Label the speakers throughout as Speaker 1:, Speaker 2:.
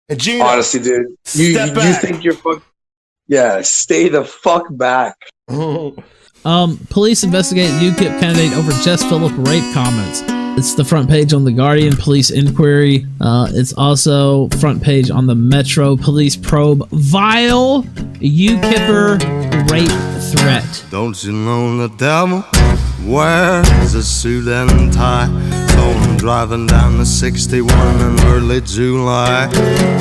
Speaker 1: And Geno,
Speaker 2: honestly, dude, you think you're fuck? Yeah, stay the fuck back.
Speaker 3: Police investigate UKIP candidate over Jess Phillip rape comments. It's the front page on The Guardian police inquiry. It's also front page on the Metro police probe. Vile UKIPper rape threat.
Speaker 4: Don't you know the devil wears a suit and tie? Saw him driving down the 61 in early July.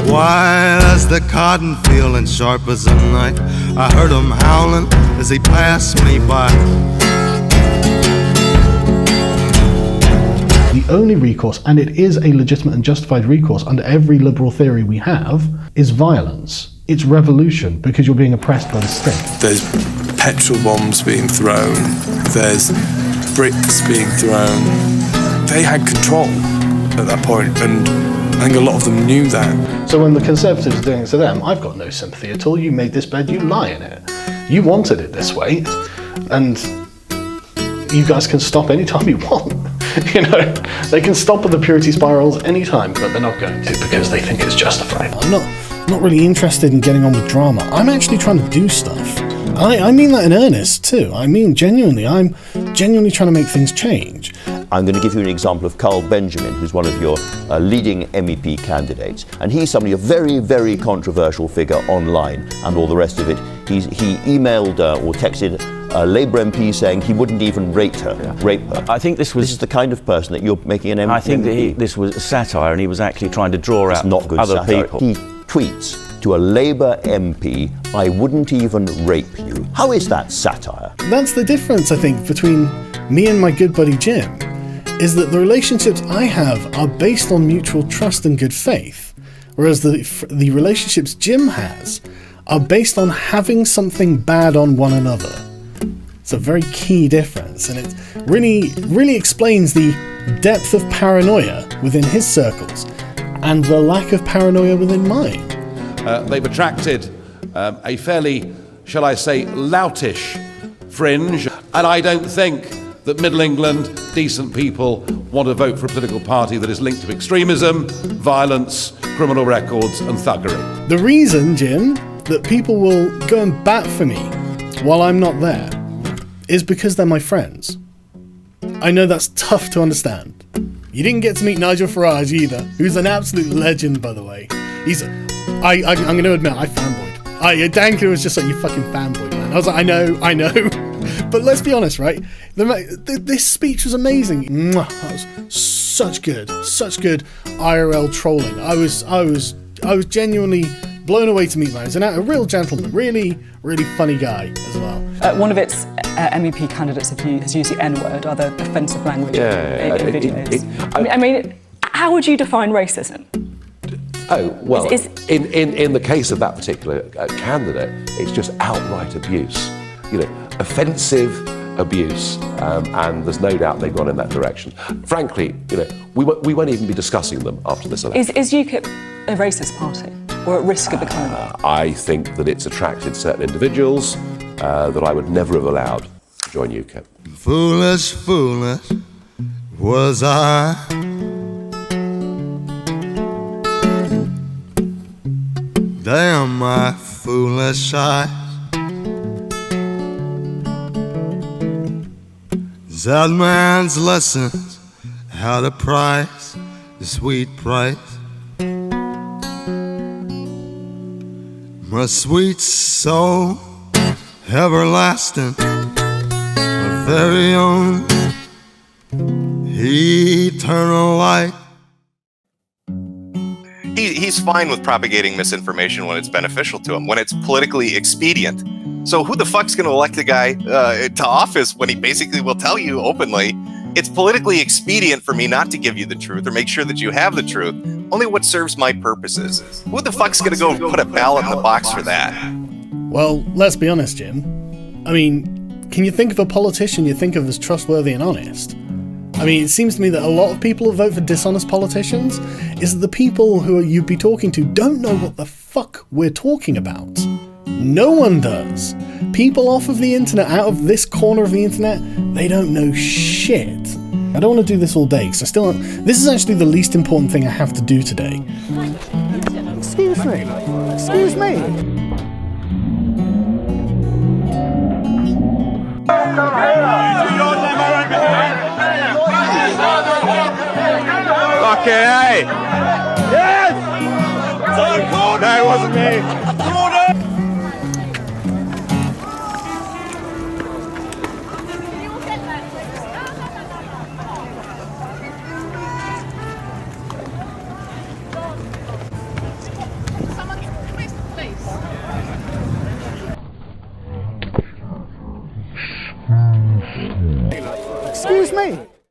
Speaker 4: Wide as the cotton field and sharp as a knife. I heard him howling as he passed me by.
Speaker 5: The only recourse, and it is a legitimate and justified recourse under every liberal theory we have, is violence. It's revolution, because you're being oppressed by the state.
Speaker 6: There's petrol bombs being thrown. There's bricks being thrown. They had control at that point, and I think a lot of them knew that.
Speaker 5: So when the Conservatives are doing it to them, I've got no sympathy at all. You made this bed, you lie in it. You wanted it this way, and you guys can stop anytime you want. You know, they can stop with the purity spirals anytime, but they're not going to because they think it's justified.
Speaker 7: I'm not really interested in getting on with drama. I'm actually trying to do stuff. I mean that in earnest too. I mean genuinely. I'm genuinely trying to make things change.
Speaker 8: I'm going to give you an example of Carl Benjamin, who's one of your leading MEP candidates. And he's somebody, a very, very controversial figure online and all the rest of it. He emailed or texted a Labour MP saying he wouldn't even rape her.
Speaker 9: I think this is
Speaker 8: the kind of person that you're making an MP.
Speaker 9: I think that this was satire, and he was actually trying to draw out
Speaker 8: not good
Speaker 9: other
Speaker 8: satire.
Speaker 9: people.
Speaker 8: He tweets to a Labour MP, "I wouldn't even rape you." How is that satire?
Speaker 7: That's the difference, I think, between me and my good buddy Jim, is that the relationships I have are based on mutual trust and good faith, whereas the relationships Jim has are based on having something bad on one another. It's a very key difference, and it really explains the depth of paranoia within his circles and the lack of paranoia within mine.
Speaker 10: They've attracted a fairly, shall I say, loutish fringe, and I don't think that Middle England, decent people, want to vote for a political party that is linked to extremism, violence, criminal records and thuggery.
Speaker 7: The reason, Jim, that people will go and bat for me while I'm not there is because they're my friends. I know that's tough to understand. You didn't get to meet Nigel Farage either, who's an absolute legend, by the way. I'm going to admit, I fanboyed. Danker was just like, you fucking fanboy, man. I was like, I know. But let's be honest, right? This speech was amazing. That was such good IRL trolling. I was genuinely blown away to meet him. He's a real gentleman, really funny guy as well.
Speaker 11: One of its MEP candidates has used the N-word, other offensive language in videos. I mean, how would you define racism?
Speaker 12: Oh, well, in the case of that particular candidate, it's just outright abuse. You know, offensive abuse, and there's no doubt they've gone in that direction. Frankly, you know, we won't even be discussing them after this election.
Speaker 11: Is UKIP a racist party, or at risk of becoming one?
Speaker 12: I think that it's attracted certain individuals that I would never have allowed to join UKIP.
Speaker 4: Foolish was I. Damn my foolish eyes. That man's lessons had a price, a sweet price. My sweet soul, everlasting, my very own eternal light.
Speaker 13: He's fine with propagating misinformation when it's beneficial to him, when it's politically expedient. So who the fuck's going to elect a guy to office when he basically will tell you openly, it's politically expedient for me not to give you the truth or make sure that you have the truth, only what serves my purposes. Who the fuck's going to go put a ballot in the box for that?
Speaker 7: Well, let's be honest, Jim. I mean, can you think of a politician you think of as trustworthy and honest? I mean, it seems to me that a lot of people who vote for dishonest politicians is that the people who you'd be talking to don't know what the fuck we're talking about. No one does. People off of the internet, out of this corner of the internet, they don't know shit. I don't want to do this all day, because this is actually the least important thing I have to do today. Excuse me. Excuse me.
Speaker 1: Fucking hey! Yes! No, it wasn't me.
Speaker 7: Excuse me.